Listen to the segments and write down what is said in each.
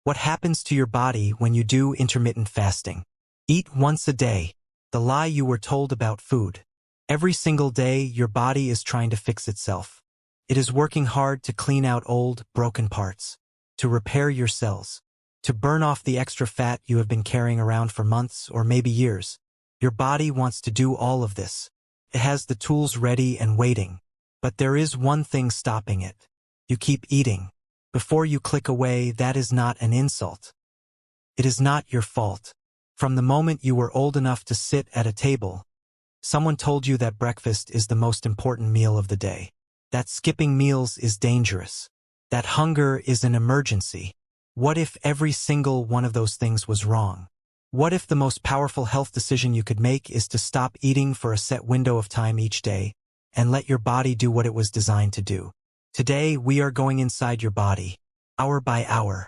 What happens to your body when you do intermittent fasting? Eat once a day. The lie you were told about food. Every single day, your body is trying to fix itself. It is working hard to clean out old, broken parts, to repair your cells, to burn off the extra fat you have been carrying around for months or maybe years. Your body wants to do all of this. It has the tools ready and waiting. But there is one thing stopping it. You keep eating. Before you click away, that is not an insult. It is not your fault. From the moment you were old enough to sit at a table, someone told you that breakfast is the most important meal of the day. That skipping meals is dangerous. That hunger is an emergency. What if every single one of those things was wrong? What if the most powerful health decision you could make is to stop eating for a set window of time each day and let your body do what it was designed to do? Today, we are going inside your body, hour by hour.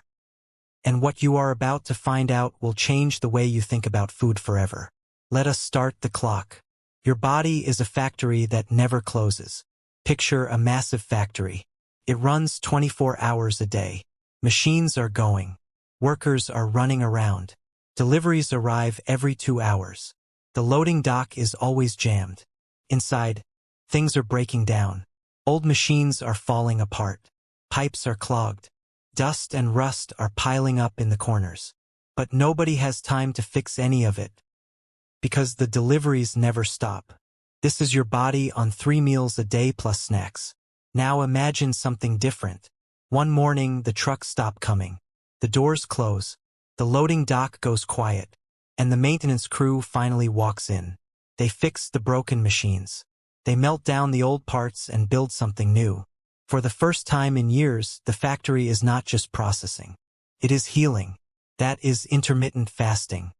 And what you are about to find out will change the way you think about food forever. Let us start the clock. Your body is a factory that never closes. Picture a massive factory. It runs 24 hours a day. Machines are going. Workers are running around. Deliveries arrive every 2 hours. The loading dock is always jammed. Inside, things are breaking down. Old machines are falling apart. Pipes are clogged. Dust and rust are piling up in the corners. But nobody has time to fix any of it, because the deliveries never stop. This is your body on 3 meals a day plus snacks. Now imagine something different. One morning, the trucks stop coming. The doors close. The loading dock goes quiet. And the maintenance crew finally walks in. They fix the broken machines. They melt down the old parts and build something new. For the first time in years, the factory is not just processing. It is healing. That is intermittent fasting.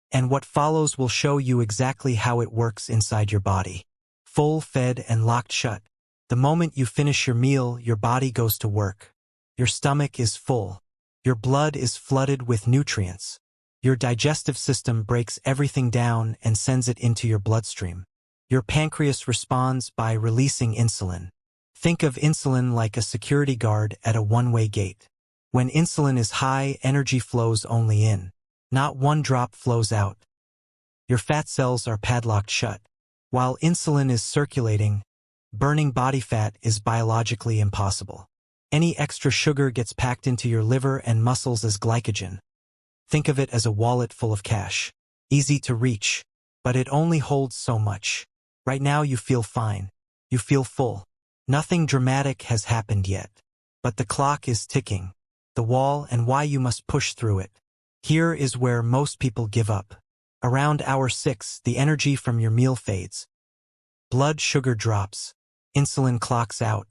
And what follows will show you exactly how it works inside your body. Full, fed, and locked shut. The moment you finish your meal, your body goes to work. Your stomach is full. Your blood is flooded with nutrients. Your digestive system breaks everything down and sends it into your bloodstream. Your pancreas responds by releasing insulin. Think of insulin like a security guard at a one-way gate. When insulin is high, energy flows only in. Not one drop flows out. Your fat cells are padlocked shut. While insulin is circulating, burning body fat is biologically impossible. Any extra sugar gets packed into your liver and muscles as glycogen. Think of it as a wallet full of cash. Easy to reach, but it only holds so much. Right now you feel fine. You feel full. Nothing dramatic has happened yet. But the clock is ticking. The wall and why you must push through it. Here is where most people give up. Around hour 6, the energy from your meal fades. Blood sugar drops. Insulin clocks out.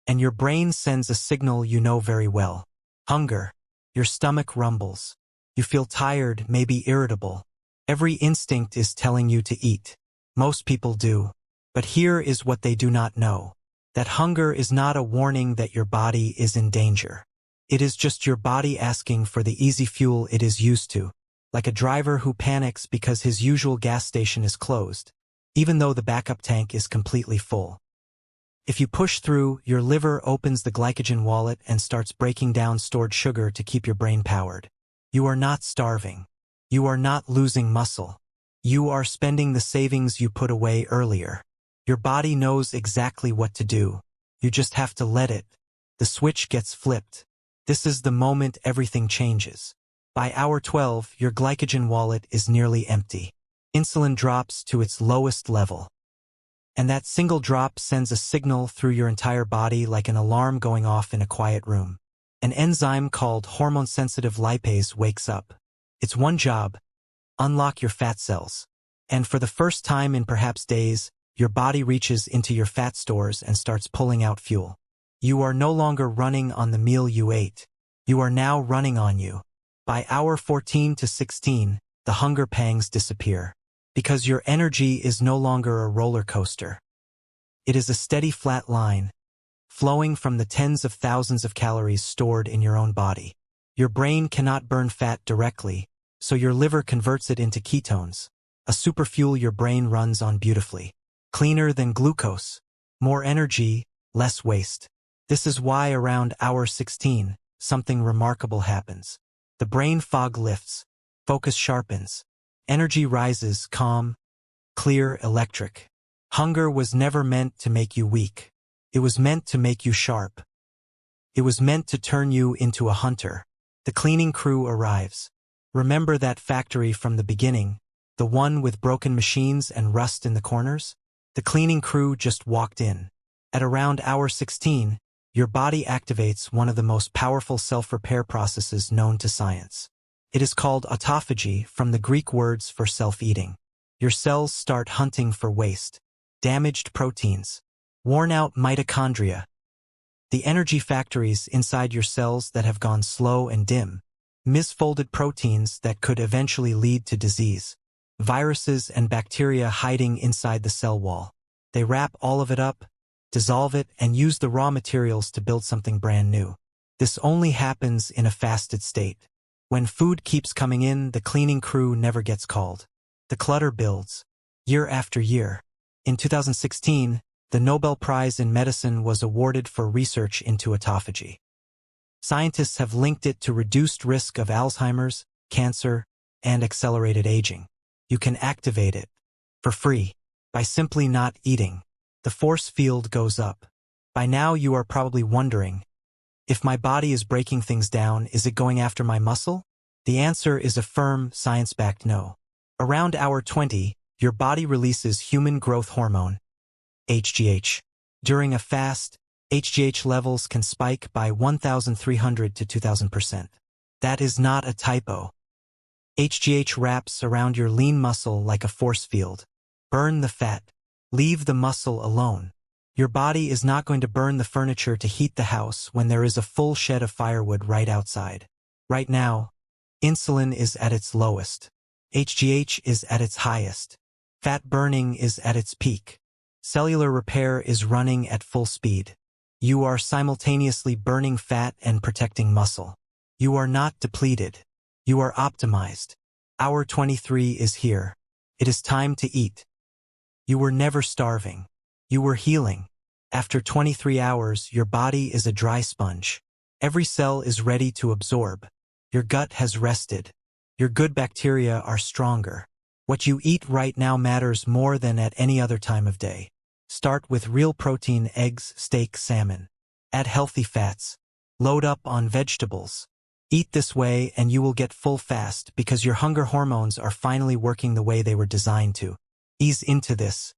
And your brain sends a signal you know very well. Hunger. Your stomach rumbles. You feel tired, maybe irritable. Every instinct is telling you to eat. Most people do. But here is what they do not know. That hunger is not a warning that your body is in danger. It is just your body asking for the easy fuel it is used to, like a driver who panics because his usual gas station is closed, even though the backup tank is completely full. If you push through, your liver opens the glycogen wallet and starts breaking down stored sugar to keep your brain powered. You are not starving. You are not losing muscle. You are spending the savings you put away earlier. Your body knows exactly what to do. You just have to let it. The switch gets flipped. This is the moment everything changes. By hour 12, your glycogen wallet is nearly empty. Insulin drops to its lowest level. And that single drop sends a signal through your entire body like an alarm going off in a quiet room. An enzyme called hormone-sensitive lipase wakes up. Its one job: unlock your fat cells. And for the first time in perhaps days, your body reaches into your fat stores and starts pulling out fuel. You are no longer running on the meal you ate. You are now running on you. By hour 14 to 16, the hunger pangs disappear. Because your energy is no longer a roller coaster. It is a steady flat line, flowing from the tens of thousands of calories stored in your own body. Your brain cannot burn fat directly, so your liver converts it into ketones, a superfuel your brain runs on beautifully. Cleaner than glucose. More energy, less waste. This is why around hour 16, something remarkable happens. The brain fog lifts, focus sharpens, energy rises, calm, clear, electric. Hunger was never meant to make you weak. It was meant to make you sharp. It was meant to turn you into a hunter. The cleaning crew arrives. Remember that factory from the beginning, the one with broken machines and rust in the corners? The cleaning crew just walked in. At around hour 16, your body activates one of the most powerful self-repair processes known to science. It is called autophagy, from the Greek words for self-eating. Your cells start hunting for waste, damaged proteins, worn-out mitochondria, the energy factories inside your cells that have gone slow and dim, misfolded proteins that could eventually lead to disease, viruses and bacteria hiding inside the cell wall. They wrap all of it up, dissolve it, and use the raw materials to build something brand new. This only happens in a fasted state. When food keeps coming in, the cleaning crew never gets called. The clutter builds, year after year. In 2016, the Nobel Prize in Medicine was awarded for research into autophagy. Scientists have linked it to reduced risk of Alzheimer's, cancer, and accelerated aging. You can activate it for free by simply not eating. The force field goes up. By now you are probably wondering, if my body is breaking things down, is it going after my muscle? The answer is a firm, science-backed no. Around hour 20, your body releases human growth hormone, HGH. During a fast, HGH levels can spike by 1,300 to 2,000%. That is not a typo. HGH wraps around your lean muscle like a force field. Burn the fat. Leave the muscle alone. Your body is not going to burn the furniture to heat the house when there is a full shed of firewood right outside. Right now, insulin is at its lowest. HGH is at its highest. Fat burning is at its peak. Cellular repair is running at full speed. You are simultaneously burning fat and protecting muscle. You are not depleted. You are optimized. Hour 23 is here. It is time to eat. You were never starving. You were healing. After 23 hours, your body is a dry sponge. Every cell is ready to absorb. Your gut has rested. Your good bacteria are stronger. What you eat right now matters more than at any other time of day. Start with real protein: eggs, steak, salmon. Add healthy fats. Load up on vegetables. Eat this way and you will get full fast because your hunger hormones are finally working the way they were designed to. Ease into this.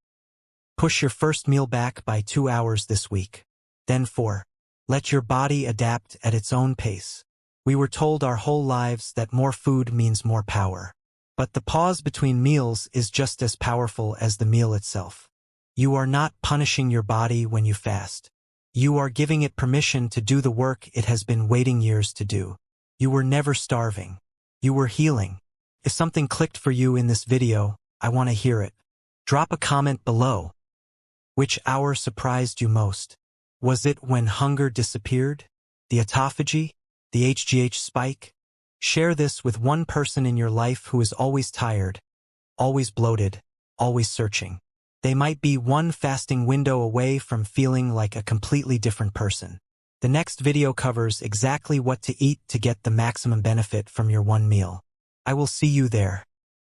Push your first meal back by 2 hours this week. Then 4. Let your body adapt at its own pace. We were told our whole lives that more food means more power. But the pause between meals is just as powerful as the meal itself. You are not punishing your body when you fast. You are giving it permission to do the work it has been waiting years to do. You were never starving. You were healing. If something clicked for you in this video, I want to hear it. Drop a comment below. Which hour surprised you most? Was it when hunger disappeared? The autophagy? The HGH spike? Share this with one person in your life who is always tired, always bloated, always searching. They might be one fasting window away from feeling like a completely different person. The next video covers exactly what to eat to get the maximum benefit from your one meal. I will see you there.